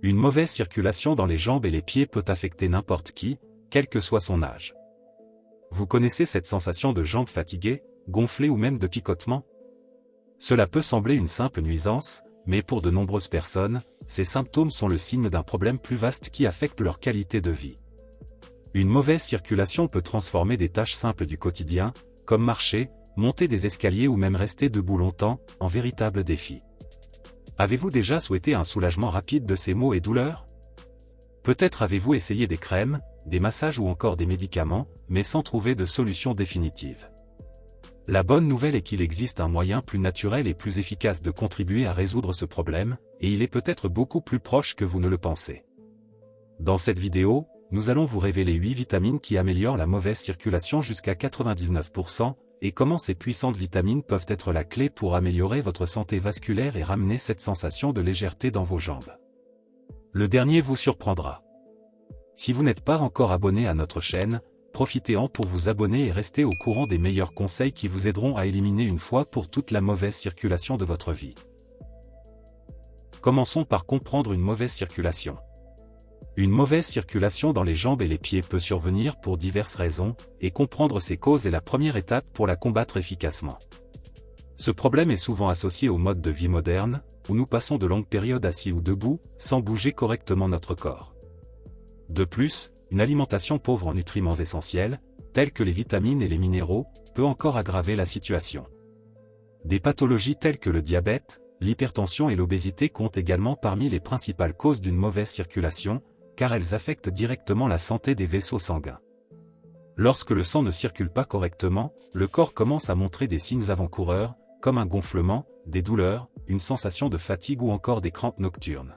Une mauvaise circulation dans les jambes et les pieds peut affecter n'importe qui, quel que soit son âge. Vous connaissez cette sensation de jambes fatiguées, gonflées ou même de picotement? Cela peut sembler une simple nuisance, mais pour de nombreuses personnes, ces symptômes sont le signe d'un problème plus vaste qui affecte leur qualité de vie. Une mauvaise circulation peut transformer des tâches simples du quotidien, comme marcher, monter des escaliers ou même rester debout longtemps, en véritables défis. Avez-vous déjà souhaité un soulagement rapide de ces maux et douleurs? Peut-être avez-vous essayé des crèmes, des massages ou encore des médicaments, mais sans trouver de solution définitive. La bonne nouvelle est qu'il existe un moyen plus naturel et plus efficace de contribuer à résoudre ce problème, et il est peut-être beaucoup plus proche que vous ne le pensez. Dans cette vidéo, nous allons vous révéler 8 vitamines qui améliorent la mauvaise circulation jusqu'à 99%, et comment ces puissantes vitamines peuvent être la clé pour améliorer votre santé vasculaire et ramener cette sensation de légèreté dans vos jambes. Le dernier vous surprendra. Si vous n'êtes pas encore abonné à notre chaîne, profitez-en pour vous abonner et rester au courant des meilleurs conseils qui vous aideront à éliminer une fois pour toutes la mauvaise circulation de votre vie. Commençons par comprendre une mauvaise circulation. Une mauvaise circulation dans les jambes et les pieds peut survenir pour diverses raisons, et comprendre ses causes est la première étape pour la combattre efficacement. Ce problème est souvent associé au mode de vie moderne, où nous passons de longues périodes assis ou debout, sans bouger correctement notre corps. De plus, une alimentation pauvre en nutriments essentiels, tels que les vitamines et les minéraux, peut encore aggraver la situation. Des pathologies telles que le diabète, l'hypertension et l'obésité comptent également parmi les principales causes d'une mauvaise circulation, car elles affectent directement la santé des vaisseaux sanguins. Lorsque le sang ne circule pas correctement, le corps commence à montrer des signes avant-coureurs, comme un gonflement, des douleurs, une sensation de fatigue ou encore des crampes nocturnes.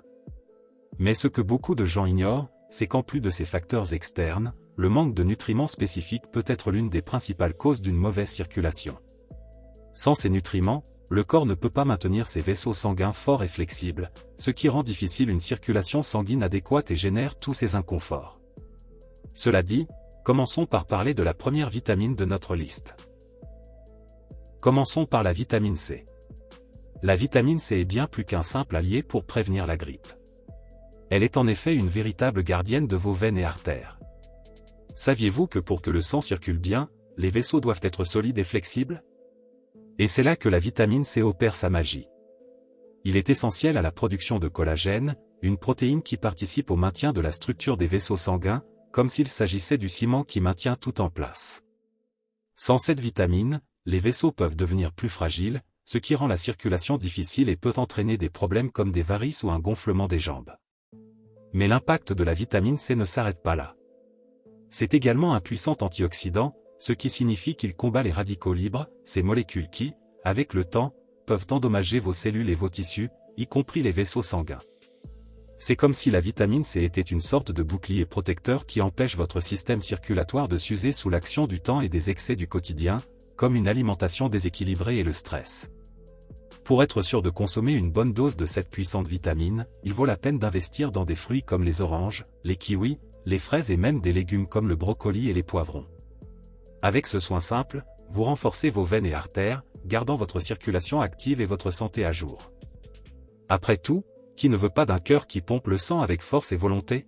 Mais ce que beaucoup de gens ignorent, c'est qu'en plus de ces facteurs externes, le manque de nutriments spécifiques peut être l'une des principales causes d'une mauvaise circulation. Sans ces nutriments, le corps ne peut pas maintenir ses vaisseaux sanguins forts et flexibles, ce qui rend difficile une circulation sanguine adéquate et génère tous ces inconforts. Cela dit, commençons par parler de la première vitamine de notre liste. Commençons par la vitamine C. La vitamine C est bien plus qu'un simple allié pour prévenir la grippe. Elle est en effet une véritable gardienne de vos veines et artères. Saviez-vous que pour que le sang circule bien, les vaisseaux doivent être solides et flexibles? Et c'est là que la vitamine C opère sa magie. Il est essentiel à la production de collagène, une protéine qui participe au maintien de la structure des vaisseaux sanguins, comme s'il s'agissait du ciment qui maintient tout en place. Sans cette vitamine, les vaisseaux peuvent devenir plus fragiles, ce qui rend la circulation difficile et peut entraîner des problèmes comme des varices ou un gonflement des jambes. Mais l'impact de la vitamine C ne s'arrête pas là. C'est également un puissant antioxydant, ce qui signifie qu'il combat les radicaux libres, ces molécules qui, avec le temps, peuvent endommager vos cellules et vos tissus, y compris les vaisseaux sanguins. C'est comme si la vitamine C était une sorte de bouclier protecteur qui empêche votre système circulatoire de s'user sous l'action du temps et des excès du quotidien, comme une alimentation déséquilibrée et le stress. Pour être sûr de consommer une bonne dose de cette puissante vitamine, il vaut la peine d'investir dans des fruits comme les oranges, les kiwis, les fraises et même des légumes comme le brocoli et les poivrons. Avec ce soin simple, vous renforcez vos veines et artères, gardant votre circulation active et votre santé à jour. Après tout, qui ne veut pas d'un cœur qui pompe le sang avec force et volonté?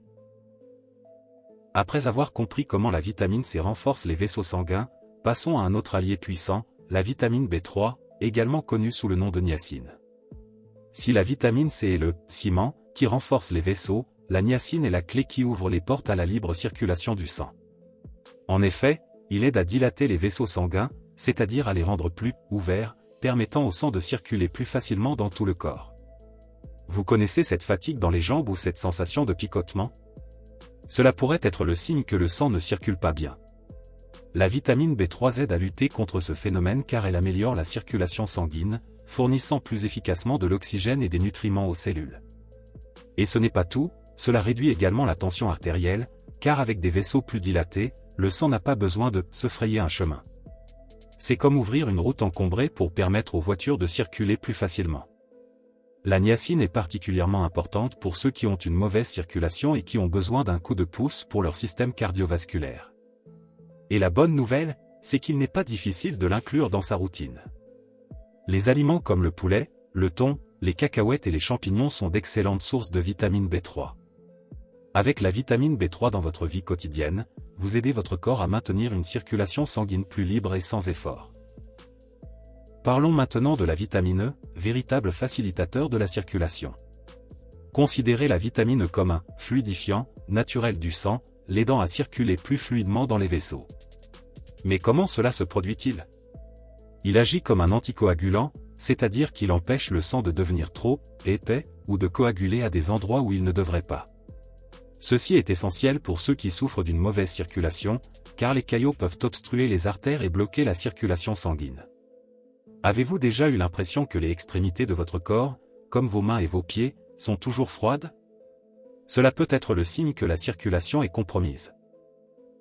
Après avoir compris comment la vitamine C renforce les vaisseaux sanguins, passons à un autre allié puissant, la vitamine B3, également connue sous le nom de niacine. Si la vitamine C est le ciment qui renforce les vaisseaux, la niacine est la clé qui ouvre les portes à la libre circulation du sang. En effet, il aide à dilater les vaisseaux sanguins, c'est-à-dire à les rendre plus ouverts, permettant au sang de circuler plus facilement dans tout le corps. Vous connaissez cette fatigue dans les jambes ou cette sensation de picotement? Cela pourrait être le signe que le sang ne circule pas bien. La vitamine B3 aide à lutter contre ce phénomène car elle améliore la circulation sanguine, fournissant plus efficacement de l'oxygène et des nutriments aux cellules. Et ce n'est pas tout, cela réduit également la tension artérielle, car avec des vaisseaux plus dilatés, le sang n'a pas besoin de se frayer un chemin. C'est comme ouvrir une route encombrée pour permettre aux voitures de circuler plus facilement. La niacine est particulièrement importante pour ceux qui ont une mauvaise circulation et qui ont besoin d'un coup de pouce pour leur système cardiovasculaire. Et la bonne nouvelle, c'est qu'il n'est pas difficile de l'inclure dans sa routine. Les aliments comme le poulet, le thon, les cacahuètes et les champignons sont d'excellentes sources de vitamine B3. Avec la vitamine B3 dans votre vie quotidienne, vous aidez votre corps à maintenir une circulation sanguine plus libre et sans effort. Parlons maintenant de la vitamine E, véritable facilitateur de la circulation. Considérez la vitamine E comme un fluidifiant naturel du sang, l'aidant à circuler plus fluidement dans les vaisseaux. Mais comment cela se produit-il? Il agit comme un anticoagulant, c'est-à-dire qu'il empêche le sang de devenir trop épais ou de coaguler à des endroits où il ne devrait pas. Ceci est essentiel pour ceux qui souffrent d'une mauvaise circulation, car les caillots peuvent obstruer les artères et bloquer la circulation sanguine. Avez-vous déjà eu l'impression que les extrémités de votre corps, comme vos mains et vos pieds, sont toujours froides? Cela peut être le signe que la circulation est compromise.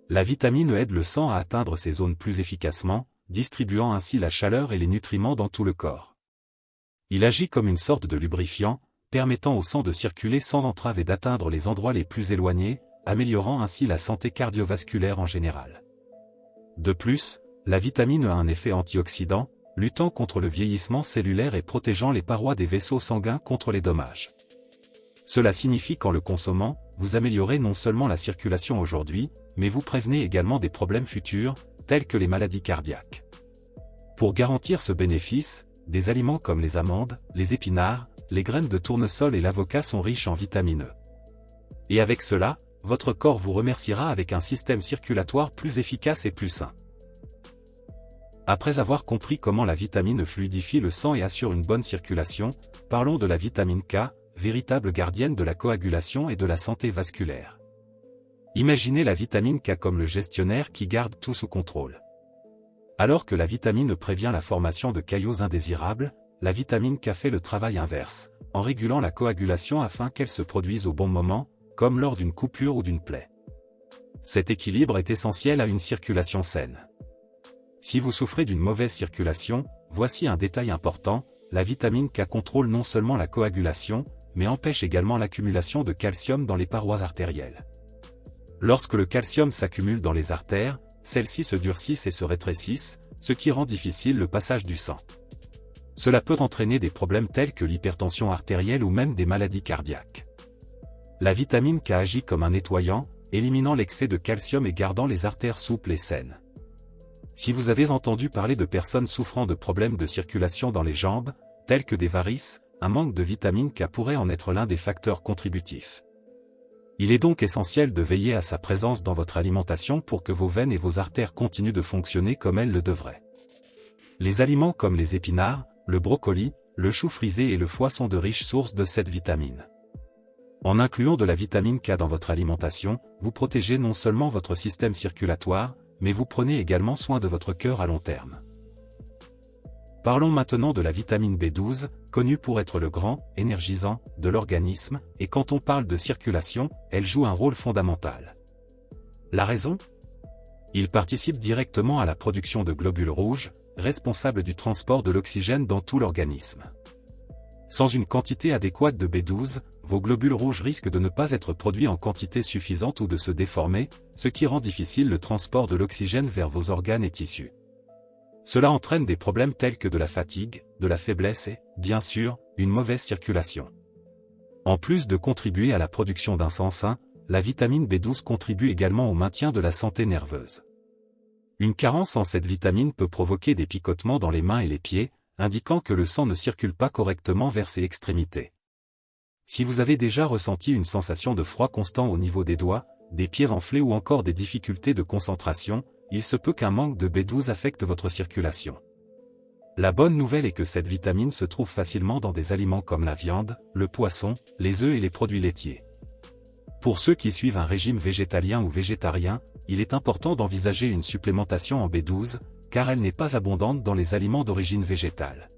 La vitamine E aide le sang à atteindre ces zones plus efficacement, distribuant ainsi la chaleur et les nutriments dans tout le corps. Il agit comme une sorte de lubrifiant, permettant au sang de circuler sans entrave et d'atteindre les endroits les plus éloignés, améliorant ainsi la santé cardiovasculaire en général. De plus, la vitamine E a un effet antioxydant, luttant contre le vieillissement cellulaire et protégeant les parois des vaisseaux sanguins contre les dommages. Cela signifie qu'en le consommant, vous améliorez non seulement la circulation aujourd'hui, mais vous prévenez également des problèmes futurs, tels que les maladies cardiaques. Pour garantir ce bénéfice, des aliments comme les amandes, les épinards, les graines de tournesol et l'avocat sont riches en vitamine E. Et avec cela, votre corps vous remerciera avec un système circulatoire plus efficace et plus sain. Après avoir compris comment la vitamine E fluidifie le sang et assure une bonne circulation, parlons de la vitamine K, véritable gardienne de la coagulation et de la santé vasculaire. Imaginez la vitamine K comme le gestionnaire qui garde tout sous contrôle. Alors que la vitamine E prévient la formation de caillots indésirables, la vitamine K fait le travail inverse, en régulant la coagulation afin qu'elle se produise au bon moment, comme lors d'une coupure ou d'une plaie. Cet équilibre est essentiel à une circulation saine. Si vous souffrez d'une mauvaise circulation, voici un détail important, la vitamine K contrôle non seulement la coagulation, mais empêche également l'accumulation de calcium dans les parois artérielles. Lorsque le calcium s'accumule dans les artères, celles-ci se durcissent et se rétrécissent, ce qui rend difficile le passage du sang. Cela peut entraîner des problèmes tels que l'hypertension artérielle ou même des maladies cardiaques. La vitamine K agit comme un nettoyant, éliminant l'excès de calcium et gardant les artères souples et saines. Si vous avez entendu parler de personnes souffrant de problèmes de circulation dans les jambes, tels que des varices, un manque de vitamine K pourrait en être l'un des facteurs contributifs. Il est donc essentiel de veiller à sa présence dans votre alimentation pour que vos veines et vos artères continuent de fonctionner comme elles le devraient. Les aliments comme les épinards, le brocoli, le chou frisé et le foie sont de riches sources de cette vitamine. En incluant de la vitamine K dans votre alimentation, vous protégez non seulement votre système circulatoire, mais vous prenez également soin de votre cœur à long terme. Parlons maintenant de la vitamine B12, connue pour être le grand énergisant de l'organisme, et quand on parle de circulation, elle joue un rôle fondamental. La raison? Il participe directement à la production de globules rouges, responsables du transport de l'oxygène dans tout l'organisme. Sans une quantité adéquate de B12, vos globules rouges risquent de ne pas être produits en quantité suffisante ou de se déformer, ce qui rend difficile le transport de l'oxygène vers vos organes et tissus. Cela entraîne des problèmes tels que de la fatigue, de la faiblesse et, bien sûr, une mauvaise circulation. En plus de contribuer à la production d'un sang sain, la vitamine B12 contribue également au maintien de la santé nerveuse. Une carence en cette vitamine peut provoquer des picotements dans les mains et les pieds, indiquant que le sang ne circule pas correctement vers ses extrémités. Si vous avez déjà ressenti une sensation de froid constant au niveau des doigts, des pieds enflés ou encore des difficultés de concentration, il se peut qu'un manque de B12 affecte votre circulation. La bonne nouvelle est que cette vitamine se trouve facilement dans des aliments comme la viande, le poisson, les œufs et les produits laitiers. Pour ceux qui suivent un régime végétalien ou végétarien, il est important d'envisager une supplémentation en B12, car elle n'est pas abondante dans les aliments d'origine végétale.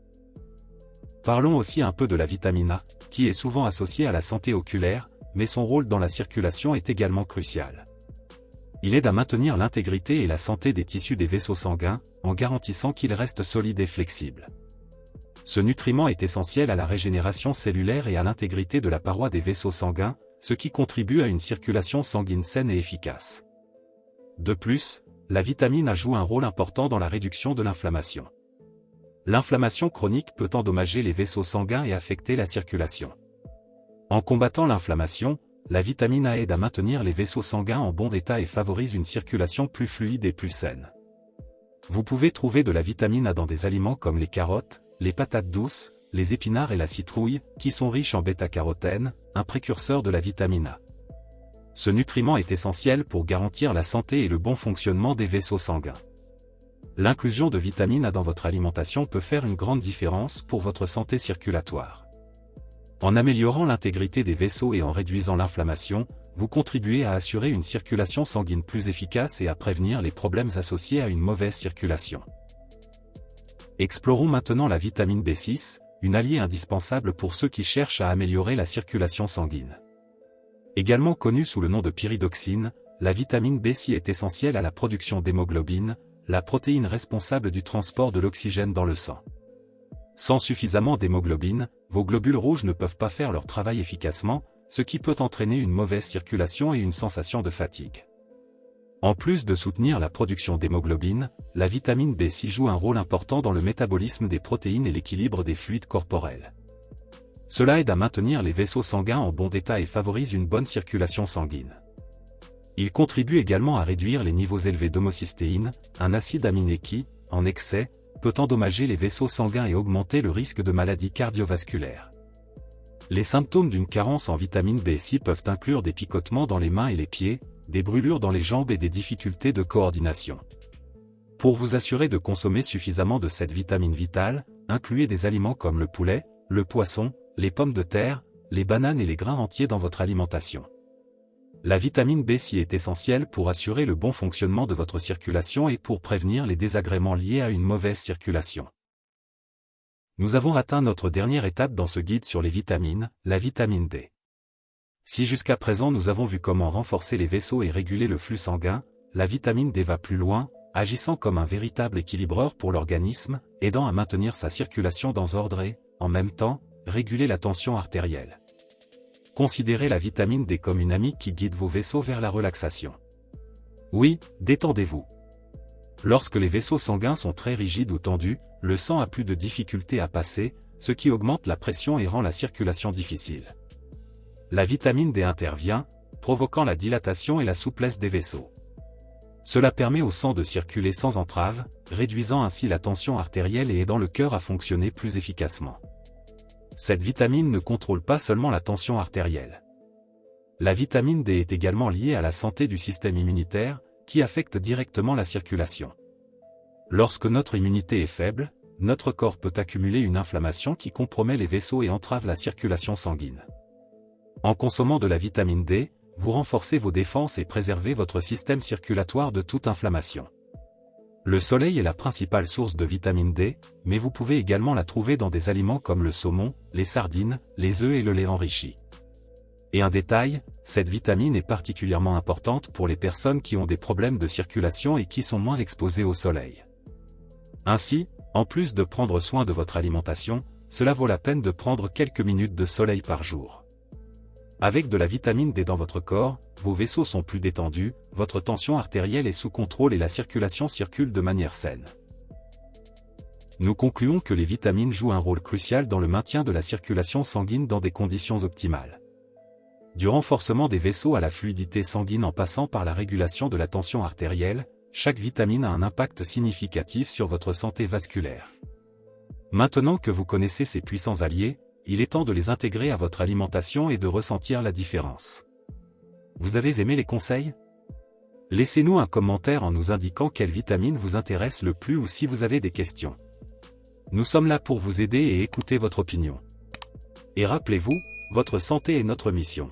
Parlons aussi un peu de la vitamine A, qui est souvent associée à la santé oculaire, mais son rôle dans la circulation est également crucial. Il aide à maintenir l'intégrité et la santé des tissus des vaisseaux sanguins, en garantissant qu'ils restent solides et flexibles. Ce nutriment est essentiel à la régénération cellulaire et à l'intégrité de la paroi des vaisseaux sanguins, ce qui contribue à une circulation sanguine saine et efficace. De plus, la vitamine A joue un rôle important dans la réduction de l'inflammation. L'inflammation chronique peut endommager les vaisseaux sanguins et affecter la circulation. En combattant l'inflammation, la vitamine A aide à maintenir les vaisseaux sanguins en bon état et favorise une circulation plus fluide et plus saine. Vous pouvez trouver de la vitamine A dans des aliments comme les carottes, les patates douces, les épinards et la citrouille, qui sont riches en bêta-carotène, un précurseur de la vitamine A. Ce nutriment est essentiel pour garantir la santé et le bon fonctionnement des vaisseaux sanguins. L'inclusion de vitamine A dans votre alimentation peut faire une grande différence pour votre santé circulatoire. En améliorant l'intégrité des vaisseaux et en réduisant l'inflammation, vous contribuez à assurer une circulation sanguine plus efficace et à prévenir les problèmes associés à une mauvaise circulation. Explorons maintenant la vitamine B6, une alliée indispensable pour ceux qui cherchent à améliorer la circulation sanguine. Également connue sous le nom de pyridoxine, la vitamine B6 est essentielle à la production d'hémoglobine, la protéine responsable du transport de l'oxygène dans le sang. Sans suffisamment d'hémoglobine, vos globules rouges ne peuvent pas faire leur travail efficacement, ce qui peut entraîner une mauvaise circulation et une sensation de fatigue. En plus de soutenir la production d'hémoglobine, la vitamine B6 joue un rôle important dans le métabolisme des protéines et l'équilibre des fluides corporels. Cela aide à maintenir les vaisseaux sanguins en bon état et favorise une bonne circulation sanguine. Il contribue également à réduire les niveaux élevés d'homocystéine, un acide aminé qui, en excès, peut endommager les vaisseaux sanguins et augmenter le risque de maladies cardiovasculaires. Les symptômes d'une carence en vitamine B6 peuvent inclure des picotements dans les mains et les pieds, des brûlures dans les jambes et des difficultés de coordination. Pour vous assurer de consommer suffisamment de cette vitamine vitale, incluez des aliments comme le poulet, le poisson, les pommes de terre, les bananes et les grains entiers dans votre alimentation. La vitamine B6 est essentielle pour assurer le bon fonctionnement de votre circulation et pour prévenir les désagréments liés à une mauvaise circulation. Nous avons atteint notre dernière étape dans ce guide sur les vitamines, la vitamine D. Si jusqu'à présent nous avons vu comment renforcer les vaisseaux et réguler le flux sanguin, la vitamine D va plus loin, agissant comme un véritable équilibreur pour l'organisme, aidant à maintenir sa circulation dans ordre et, en même temps, réguler la tension artérielle. Considérez la vitamine D comme une amie qui guide vos vaisseaux vers la relaxation. Oui, détendez-vous. Lorsque les vaisseaux sanguins sont très rigides ou tendus, le sang a plus de difficultés à passer, ce qui augmente la pression et rend la circulation difficile. La vitamine D intervient, provoquant la dilatation et la souplesse des vaisseaux. Cela permet au sang de circuler sans entrave, réduisant ainsi la tension artérielle et aidant le cœur à fonctionner plus efficacement. Cette vitamine ne contrôle pas seulement la tension artérielle. La vitamine D est également liée à la santé du système immunitaire, qui affecte directement la circulation. Lorsque notre immunité est faible, notre corps peut accumuler une inflammation qui compromet les vaisseaux et entrave la circulation sanguine. En consommant de la vitamine D, vous renforcez vos défenses et préservez votre système circulatoire de toute inflammation. Le soleil est la principale source de vitamine D, mais vous pouvez également la trouver dans des aliments comme le saumon, les sardines, les œufs et le lait enrichi. Et un détail, cette vitamine est particulièrement importante pour les personnes qui ont des problèmes de circulation et qui sont moins exposées au soleil. Ainsi, en plus de prendre soin de votre alimentation, cela vaut la peine de prendre quelques minutes de soleil par jour. Avec de la vitamine D dans votre corps, vos vaisseaux sont plus détendus, votre tension artérielle est sous contrôle et la circulation circule de manière saine. Nous concluons que les vitamines jouent un rôle crucial dans le maintien de la circulation sanguine dans des conditions optimales. Du renforcement des vaisseaux à la fluidité sanguine en passant par la régulation de la tension artérielle, chaque vitamine a un impact significatif sur votre santé vasculaire. Maintenant que vous connaissez ces puissants alliés, il est temps de les intégrer à votre alimentation et de ressentir la différence. Vous avez aimé les conseils? Laissez-nous un commentaire en nous indiquant quelle vitamine vous intéresse le plus ou si vous avez des questions. Nous sommes là pour vous aider et écouter votre opinion. Et rappelez-vous, votre santé est notre mission.